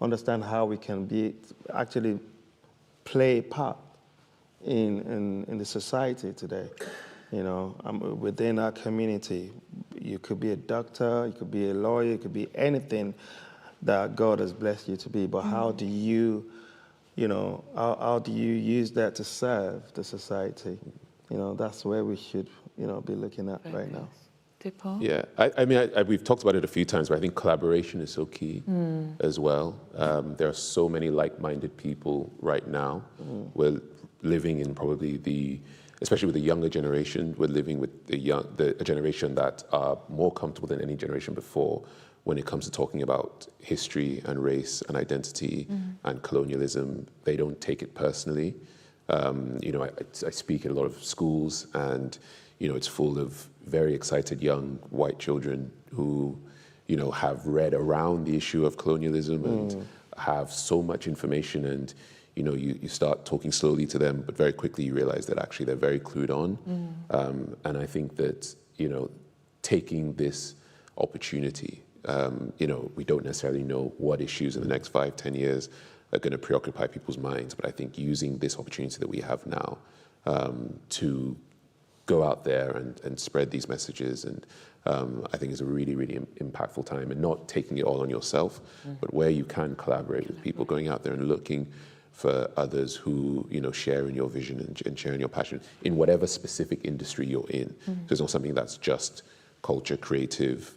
understand how we can actually play a part in the society today. Within our community, you could be a doctor, you could be a lawyer, you could be anything that God has blessed you to be. But how do you, how do you use that to serve the society? That's where we should, be looking at right now. Deepak? Yeah, I mean, we've talked about it a few times, but I think collaboration is so key as well. There are so many like-minded people right now. We're living in probably especially with the younger generation, we're living with a generation that are more comfortable than any generation before when it comes to talking about history and race and identity and colonialism. They don't take it personally. I speak in a lot of schools, and it's full of very excited young white children who, have read around the issue of colonialism and have so much information, and you start talking slowly to them, but very quickly you realize that actually they're very clued on. And I think that, taking this opportunity, we don't necessarily know what issues in the next 5-10 years are going to preoccupy people's minds, but I think using this opportunity that we have now to go out there and spread these messages, and I think is a really, really impactful time, and not taking it all on yourself, but where you can collaborate with people, going out there and looking for others who, share in your vision and share in your passion in whatever specific industry you're in. So it's not something that's just culture, creative,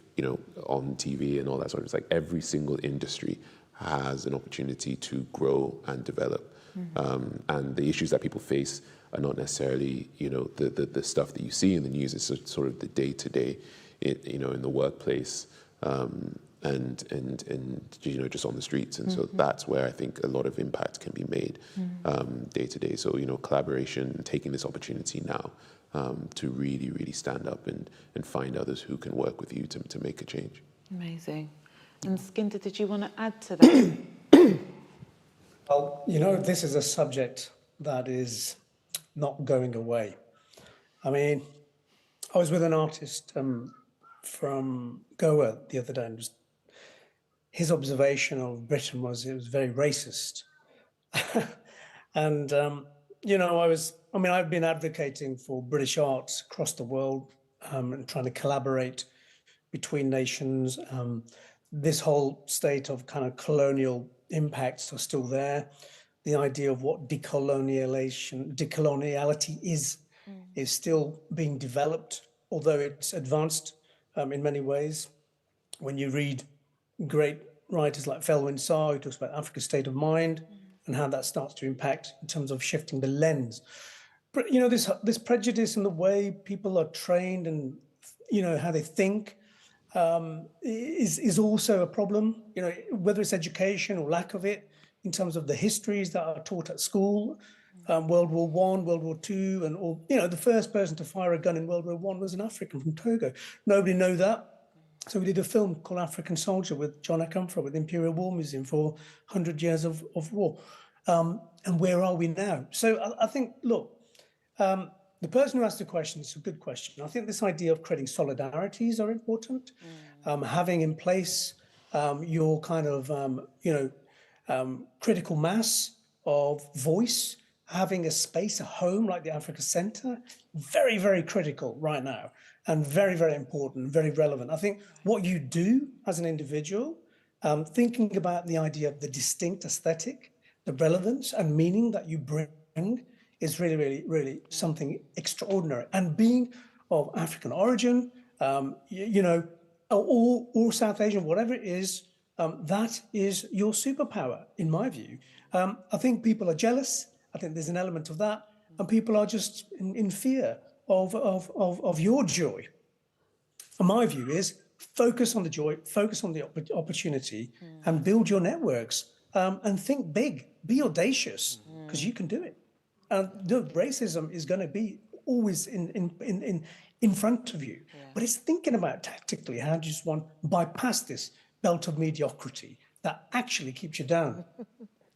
on TV and all that sort of. It's like every single industry has an opportunity to grow and develop. And the issues that people face are not necessarily, the stuff that you see in the news. It's sort of the day-to-day, in the workplace, and just on the streets. And so that's where I think a lot of impact can be made day-to-day. So, collaboration, taking this opportunity now to really, really stand up and find others who can work with you to make a change. Amazing. And Skinder, did you want to add to that? Well, this is a subject that is not going away. I mean, I was with an artist from Goa the other day, and his observation of Britain was it was very racist. And, I've been advocating for British arts across the world and trying to collaborate between nations. This whole state of kind of colonial impacts are still there. The idea of what decoloniality is still being developed, although it's advanced in many ways. When you read great writers like Felwine Sarr, who talks about Africa's state of mind and how that starts to impact in terms of shifting the lens. But this prejudice and the way people are trained and how they think is also a problem. Whether it's education or lack of it, in terms of the histories that are taught at school, World War I, World War II, and the first person to fire a gun in World War I was an African from Togo. Nobody knew that. So we did a film called African Soldier with John Akamfra with the Imperial War Museum for 100 years of war. And where are we now? So I think, look, the person who asked the question is a good question. I think this idea of creating solidarities are important. Having in place your kind of, critical mass of voice, having a space, a home like the Africa Centre, very, very critical right now, and very, very important, very relevant. I think what you do as an individual, thinking about the idea of the distinct aesthetic, the relevance and meaning that you bring is really, really, really something extraordinary. And being of African origin, or South Asian, whatever it is, that is your superpower, in my view. I think people are jealous. I think there's an element of that, and people are just in fear of your joy. And my view is focus on the joy, focus on the opportunity, and build your networks, and think big, be audacious, because you can do it. And racism is going to be always in front of you, but it's thinking about tactically how do you just want to bypass this belt of mediocrity that actually keeps you down.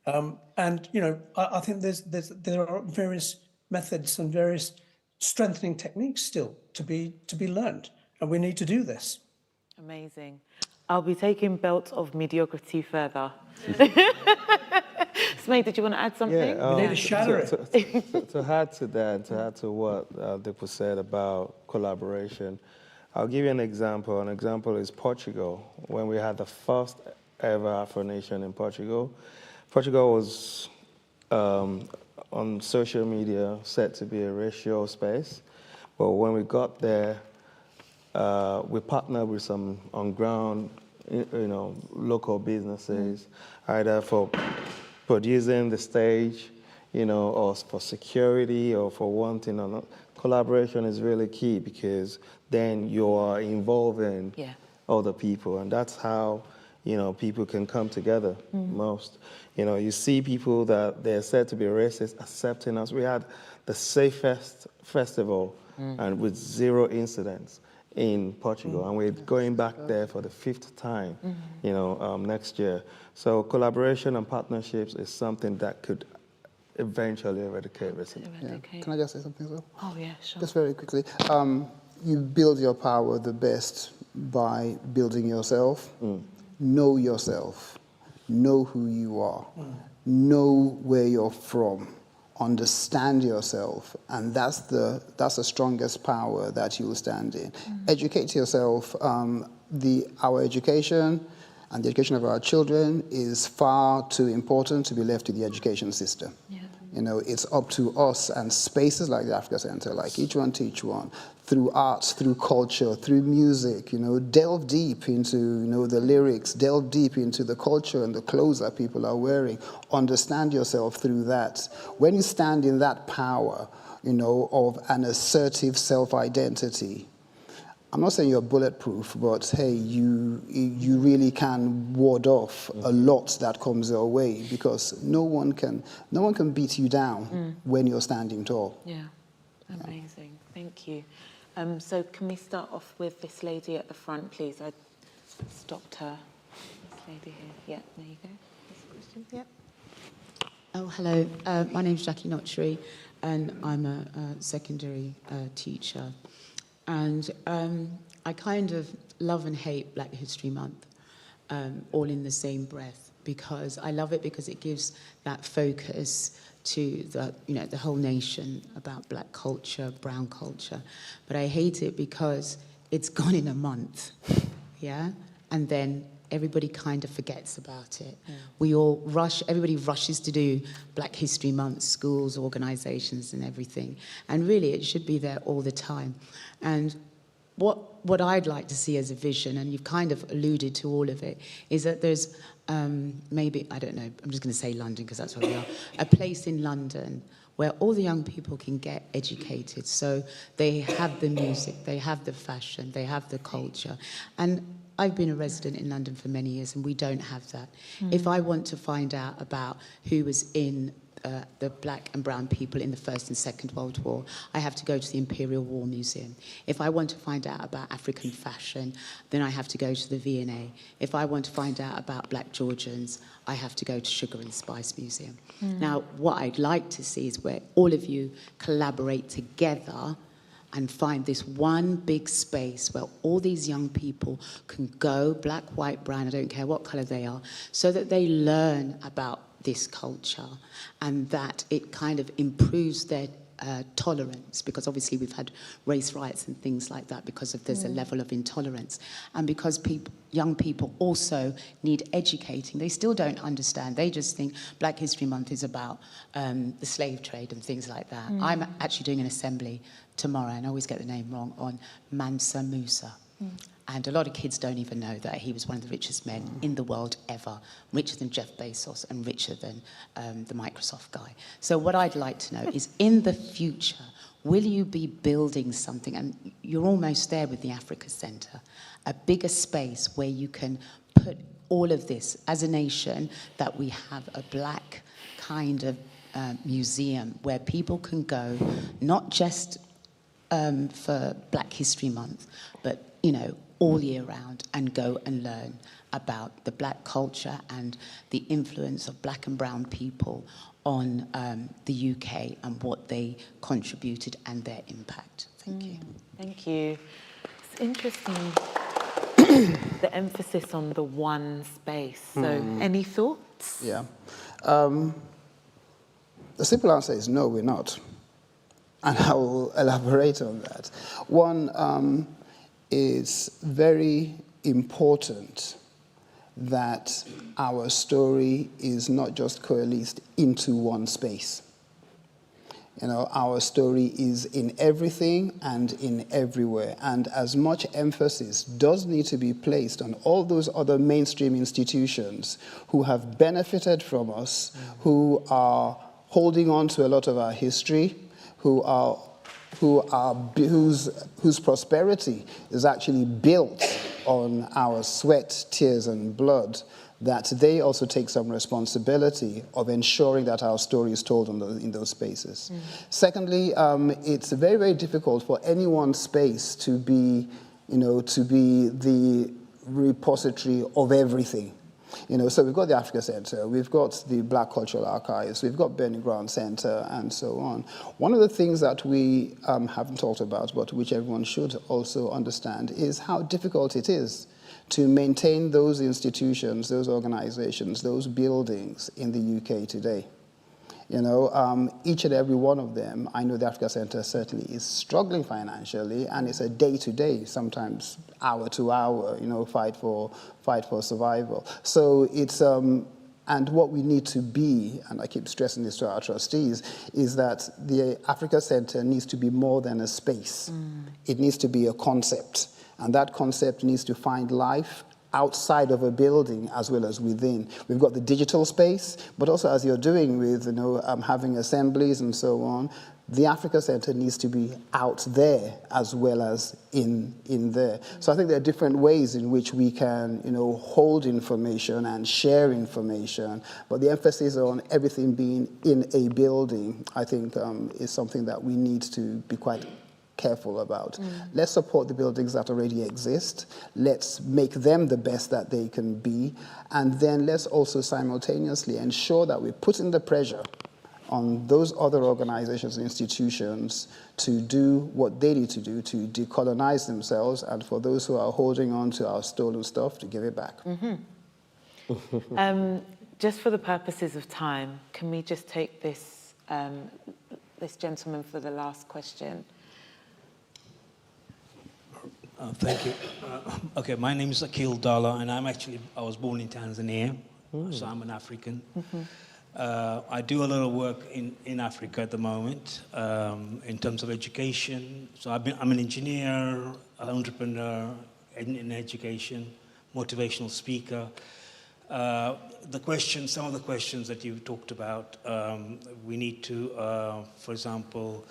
I think there are various methods and various strengthening techniques still to be learned, and we need to do this. Amazing. I'll be taking belt of mediocrity further. Smaid, did you want to add something? We need to shatter it. To add to that, to add to what Deepak said about collaboration, I'll give you an example. An example is Portugal. When we had the first ever Afro Nation in Portugal, Portugal was on social media said to be a racial space. But when we got there, we partnered with some on-ground, local businesses, either for producing the stage, or for security or for one thing or not. Collaboration is really key because then you are involving other people, and that's how people can come together most. You see people that they're said to be racist accepting us. We had the safest festival and with 0 incidents in Portugal, and we're going back there for the 5th time, next year. So collaboration and partnerships is something that could eventually eradicate racism. Yeah. Can I just say something, though? Oh, yeah, sure. Just very quickly. You build your power the best by building yourself. Know yourself. Know who you are. Know where you're from. Understand yourself, and that's the strongest power that you will stand in. Educate yourself. Our education and the education of our children is far too important to be left to the education system. Yeah. It's up to us and spaces like the Africa Center, like Each One Teach One, through arts, through culture, through music, delve deep into, the lyrics, delve deep into the culture and the clothes that people are wearing. Understand yourself through that. When you stand in that power, of an assertive self-identity, I'm not saying you're bulletproof, but hey, you really can ward off a lot that comes your way, because no one can beat you down when you're standing tall. Yeah, amazing. Thank you. So can we start off with this lady at the front, please? I stopped her. This lady here. Yeah, there you go. That's a question. Yep. Oh, hello. My name's Jackie Notchery, and I'm a secondary teacher. And I kind of love and hate Black History Month, all in the same breath, because I love it because it gives that focus to the whole nation about Black culture, brown culture. But I hate it because it's gone in a month, yeah? And then everybody kind of forgets about it. Yeah. Everybody rushes to do Black History Month, schools, organizations and everything. And really it should be there all the time. And what I'd like to see as a vision, and you've kind of alluded to all of it, is that there's maybe, I don't know, I'm just going to say London because that's where we are, a place in London where all the young people can get educated. So they have the music, they have the fashion, they have the culture. And I've been a resident in London for many years, and we don't have that. If I want to find out about who was in the Black and brown people in the First and Second World War, I have to go to the Imperial War Museum. If I want to find out about African fashion, then I have to go to the V&A. If I want to find out about Black Georgians, I have to go to Sugar and Spice Museum. Now, what I'd like to see is where all of you collaborate together and find this one big space where all these young people can go, black, white, brown, I don't care what colour they are, so that they learn about this culture and that it kind of improves their tolerance, because obviously we've had race riots and things like that because of there's a level of intolerance, and because young people also need educating. They still don't understand. They just think Black History Month is about the slave trade and things like that. I'm actually doing an assembly tomorrow, and I always get the name wrong, on Mansa Musa. And a lot of kids don't even know that he was one of the richest men in the world ever, richer than Jeff Bezos and richer than the Microsoft guy. So what I'd like to know is, in the future, will you be building something, and you're almost there with the Africa Center, a bigger space where you can put all of this as a nation, that we have a Black kind of museum where people can go, not just for Black History Month, but, all year round, and go and learn about the Black culture and the influence of Black and brown people on the UK and what they contributed and their impact. Thank you. Thank you. It's interesting, the emphasis on the one space. So any thoughts? Yeah. The simple answer is no, we're not. And I will elaborate on that. One, it's very important that our story is not just coalesced into one space. You know, our story is in everything and in everywhere. And as much emphasis does need to be placed on all those other mainstream institutions who have benefited from us, who are holding on to a lot of our history, whose prosperity is actually built on our sweat, tears, and blood, that they also take some responsibility of ensuring that our story is told in those spaces. Secondly, it's very, very difficult for any one space to be the repository of everything. You know, so we've got the Africa Center, we've got the Black Cultural Archives, we've got Bernie Grant Center, and so on. One of the things that we haven't talked about, but which everyone should also understand, is how difficult it is to maintain those institutions, those organizations, those buildings in the UK today. You know, each and every one of them, I know the Africa Center certainly is struggling financially, and it's a day-to-day, sometimes hour-to-hour, you know, fight for survival. So it's, and what we need to be, and I keep stressing this to our trustees, is that the Africa Center needs to be more than a space. It needs to be a concept. And that concept needs to find life outside of a building as well as within. We've got the digital space, but also as you're doing with, you know, having assemblies and so on, the Africa Center needs to be out there as well as in there. So I think there are different ways in which we can, you know, hold information and share information, but the emphasis on everything being in a building, I think, is something that we need to be quite careful about. Let's support the buildings that already exist. Let's make them the best that they can be. And then let's also simultaneously ensure that we're putting the pressure on those other organizations and institutions to do what they need to do to decolonize themselves, and for those who are holding on to our stolen stuff, to give it back. Just for the purposes of time, can we just take this, this gentleman for the last question? Thank you. Okay, my name is Akil Dala, and I was born in Tanzania, so I'm an African. I do a lot of work in Africa at the moment in terms of education. So I'm an engineer, an entrepreneur in education, motivational speaker. Some of the questions that you've talked about, we need to, for example,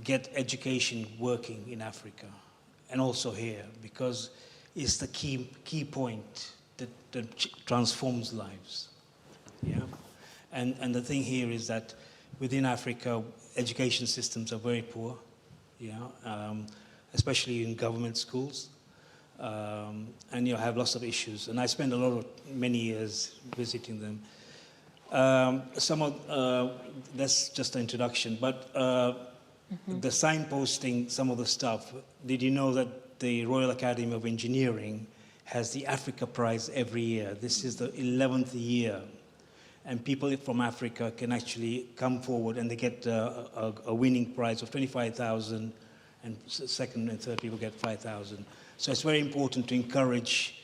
get education working in Africa and also here, because it's the key point that transforms lives. Yeah, and the thing here is that within Africa, education systems are very poor. Yeah, especially in government schools, and you have lots of issues. And I spent many years visiting them. That's just an introduction, but. The signposting, some of the stuff. Did you know that the Royal Academy of Engineering has the Africa Prize every year? This is the 11th year. And people from Africa can actually come forward and they get a winning prize of 25,000, and second and third people get 5,000. So it's very important to encourage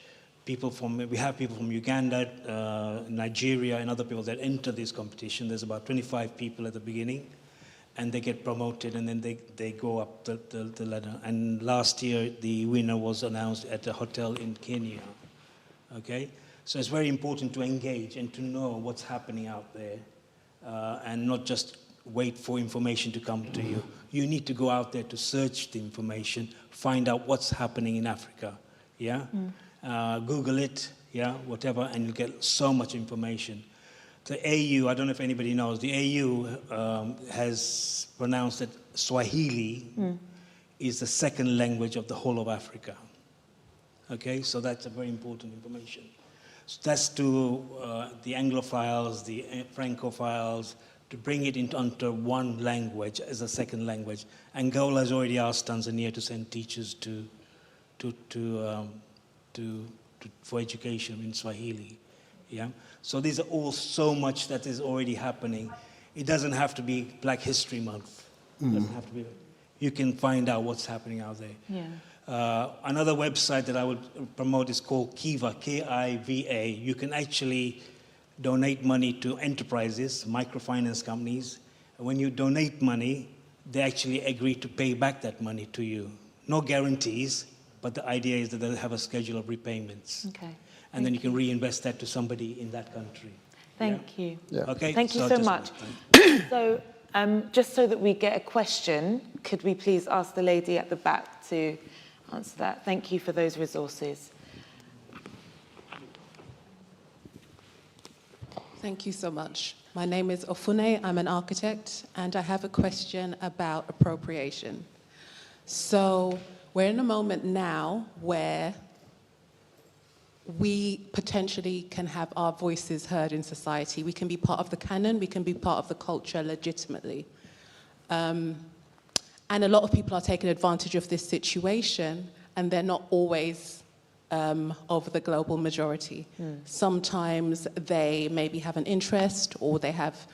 people we have people from Uganda, Nigeria, and other people that enter this competition. There's about 25 people at the beginning, and they get promoted, and then they go up the ladder. And last year, the winner was announced at a hotel in Kenya, okay? So it's very important to engage and to know what's happening out there, and not just wait for information to come to you. You need to go out there to search the information, find out what's happening in Africa, yeah? Google it, yeah, whatever, and you get so much information. The AU, I don't know if anybody knows, the AU has pronounced that Swahili is the second language of the whole of Africa. Okay, so that's a very important information. So that's to the Anglophiles, the Francophiles, to bring it under one language as a second language. Angola has already asked Tanzania to send teachers for education in Swahili. Yeah. So these are all so much that is already happening. It doesn't have to be Black History Month. It doesn't have to be. you can find out what's happening out there. Another website that I would promote is called Kiva, K-I-V-A. You can actually donate money to enterprises, microfinance companies. And when you donate money, they actually agree to pay back that money to you. No guarantees, but the idea is that they'll have a schedule of repayments. Okay. And then you can reinvest that to somebody in that country. Thank you. Okay. Thank you so much. So, just so that we get a question, could we please ask the lady at the back to answer that? Thank you for those resources. Thank you so much. My name is Ofune, I'm an architect, and I have a question about appropriation. So we're in a moment now where we potentially can have our voices heard in society. We can be part of the canon, we can be part of the culture legitimately. And a lot of people are taking advantage of this situation, and they're not always of the global majority. Sometimes they maybe have an interest, or they have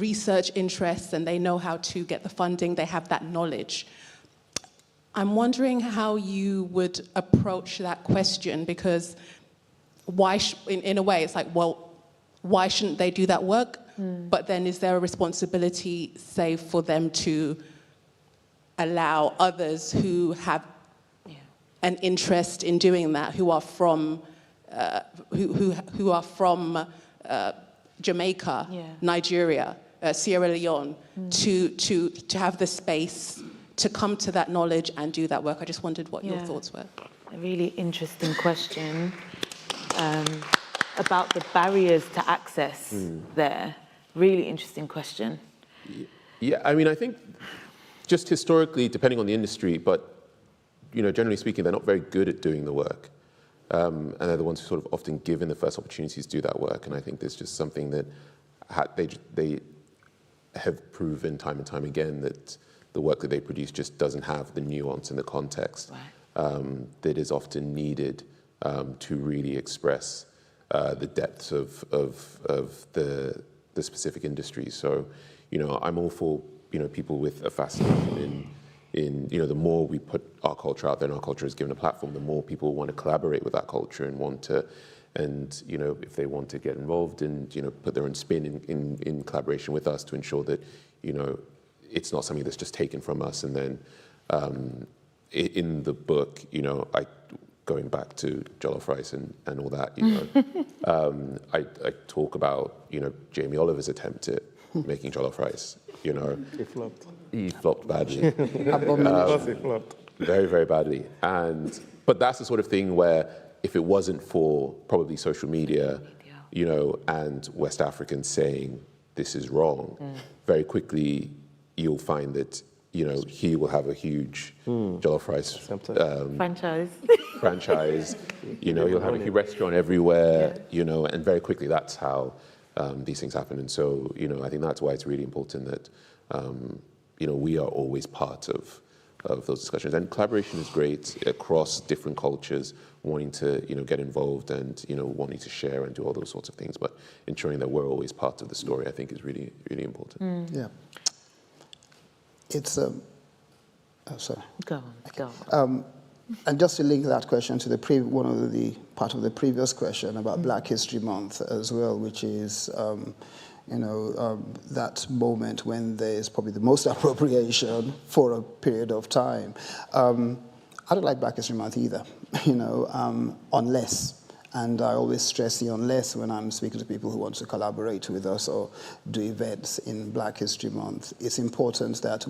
research interests, and they know how to get the funding, they have that knowledge. I'm wondering how you would approach that question, because why, in a way, it's like, well, why shouldn't they do that work? But then is there a responsibility, say, for them to allow others who have an interest in doing that, who are from Jamaica, Nigeria, Sierra Leone, to have the space to come to that knowledge and do that work? I just wondered what your thoughts were. A really interesting question about the barriers to access there. Really interesting question. Yeah, I mean, I think just historically, depending on the industry, but generally speaking, they're not very good at doing the work. And they're the ones who sort of often given the first opportunities to do that work. And I think there's just something that they have proven time and time again that the work that they produce just doesn't have the nuance and the context that is often needed to really express the depths of the specific industry. So, I'm all for people with a fascination in the more we put our culture out there and our culture is given a platform, the more people want to collaborate with that culture and want to, and if they want to get involved and put their own spin in collaboration with us to ensure that it's not something that's just taken from us. And then in the book, going back to jollof rice and all that, I talk about Jamie Oliver's attempt at making jollof rice. He flopped. He flopped badly. He flopped. Very, very badly. But that's the sort of thing where if it wasn't for probably social media, and West Africans saying this is wrong, very quickly you'll find that he will have a huge jollof rice franchise. You'll have a huge restaurant everywhere. And very quickly that's how these things happen. And so I think that's why it's really important that we are always part of those discussions. And collaboration is great across different cultures, wanting to get involved and wanting to share and do all those sorts of things. But ensuring that we're always part of the story, I think, is really, really important. Yeah. It's sorry. Go on. And just to link that question to one of the part of the previous question about Black History Month as well, which is that moment when there's probably the most appropriation for a period of time. I don't like Black History Month either, unless. And I always stress the unless when I'm speaking to people who want to collaborate with us or do events in Black History Month. It's important that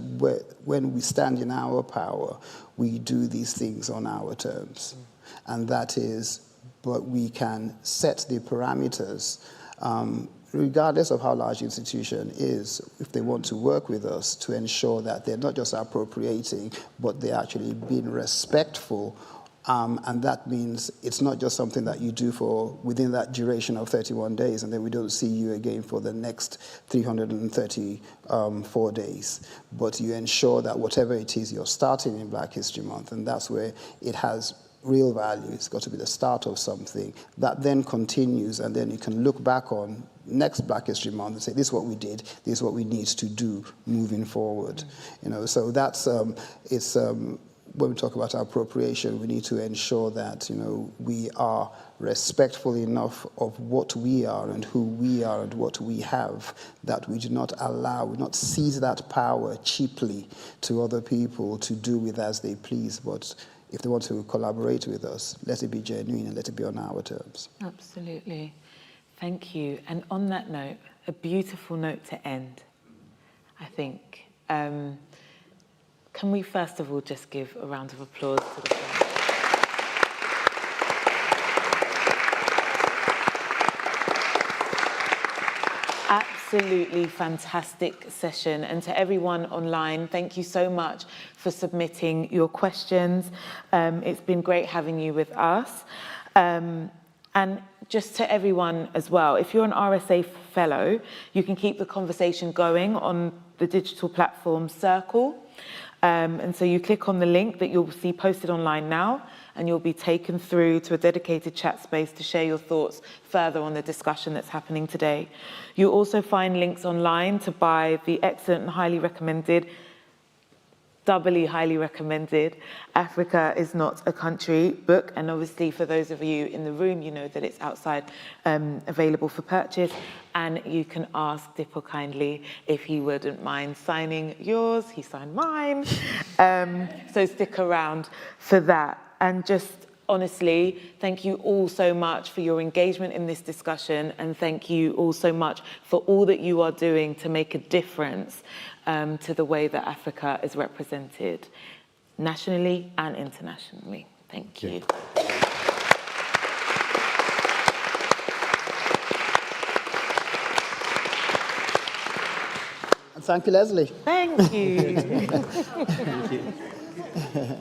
when we stand in our power, we do these things on our terms. And that is, but we can set the parameters, regardless of how large the institution is, if they want to work with us, to ensure that they're not just appropriating, but they're actually being respectful. And that means it's not just something that you do for within that duration of 31 days, and then we don't see you again for the next 334 days. But you ensure that whatever it is you're starting in Black History Month, and that's where it has real value. It's got to be the start of something that then continues, and then you can look back on next Black History Month and say, this is what we did, this is what we need to do moving forward. You know, so that's, when we talk about our appropriation, we need to ensure that, you know, we are respectful enough of what we are and who we are and what we have, that we do not allow, we not seize that power cheaply to other people to do with as they please, but if they want to collaborate with us, let it be genuine and let it be on our terms. Absolutely. Thank you. And on that note, a beautiful note to end, I think. Can we first of all just give a round of applause to the panel? Absolutely fantastic session. And to everyone online, thank you so much for submitting your questions. It's been great having you with us. And just to everyone as well, if you're an RSA fellow, you can keep the conversation going on the digital platform Circle. And so you click on the link that you'll see posted online now, and you'll be taken through to a dedicated chat space to share your thoughts further on the discussion that's happening today. You'll also find links online to buy the excellent and highly recommended, doubly highly recommended, Africa is Not a Country book. And obviously for those of you in the room, you know that it's outside available for purchase. And you can ask Dippo kindly if he wouldn't mind signing yours. He signed mine. So stick around for that. And just honestly, thank you all so much for your engagement in this discussion. And thank you all so much for all that you are doing to make a difference to the way that Africa is represented nationally and internationally. Thank you. And thank you, Leslie. Thank you. Thank you.